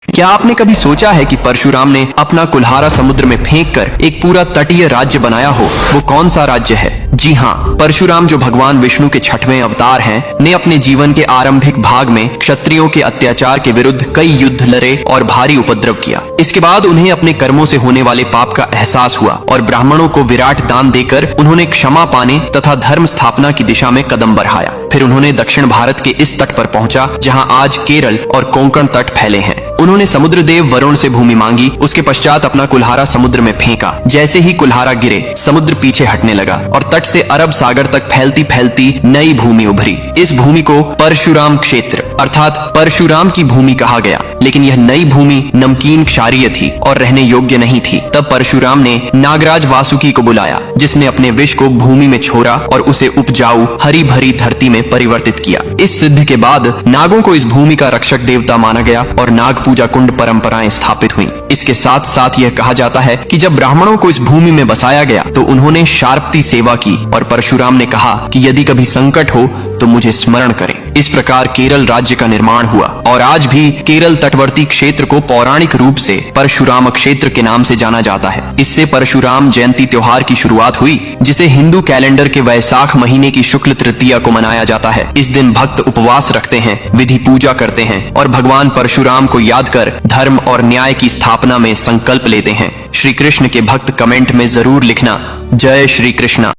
क्या आपने कभी सोचा है कि परशुराम ने अपना कुल्हारा समुद्र में फेंककर एक पूरा तटीय राज्य बनाया हो? वो कौन सा राज्य है? जी हाँ, परशुराम जो भगवान विष्णु के 6वें अवतार हैं, ने अपने जीवन के आरंभिक भाग में क्षत्रियों के अत्याचार के विरुद्ध कई युद्ध लड़े और भारी उपद्रव किया। इसके बाद उन्हें अपने कर्मों से होने वाले पाप का एहसास हुआ और ब्राह्मणों को विराट दान देकर उन्होंने क्षमा पाने तथा धर्म स्थापना की दिशा में कदम बढ़ाया। फिर उन्होंने दक्षिण भारत के इस तट पर पहुंचा जहां आज केरल और कोंकण तट फैले हैं। उन्होंने समुद्र देव वरुण से भूमि मांगी। उसके पश्चात अपना कुल्हारा समुद्र में फेंका। जैसे ही कुल्हारा गिरे, समुद्र पीछे हटने लगा और तट से अरब सागर तक फैलती फैलती नई भूमि उभरी। इस भूमि को परशुराम क्षेत्र अर्थात परशुराम की भूमि कहा गया। लेकिन यह नई भूमि नमकीन क्षारीय थी और रहने योग्य नहीं थी। तब परशुराम ने नागराज वासुकी को बुलाया, जिसने अपने विष को भूमि में छोड़ा और उसे उपजाऊ हरी भरी धरती में परिवर्तित किया। इस सिद्ध के बाद नागों को इस भूमि का रक्षक देवता माना गया और नाग पूजा कुंड परंपराएं स्थापित हुई। इसके साथ साथ यह कहा जाता है कि जब ब्राह्मणों को इस भूमि में बसाया गया तो उन्होंने शार्पती सेवा की और परशुराम ने कहा कि यदि कभी संकट हो तो मुझे स्मरण करें। इस प्रकार केरल राज्य का निर्माण हुआ और आज भी केरल तटवर्ती क्षेत्र को पौराणिक रूप से परशुराम क्षेत्र के नाम से जाना जाता है। इससे परशुराम जयंती त्योहार की शुरुआत हुई, जिसे हिंदू कैलेंडर के वैसाख महीने की शुक्ल तृतीया को मनाया जाता है। इस दिन भक्त उपवास रखते हैं, विधि पूजा करते हैं और भगवान परशुराम को याद कर धर्म और न्याय की स्थापना में संकल्प लेते हैं। श्री कृष्ण के भक्त कमेंट में जरूर लिखना, जय श्री कृष्णा।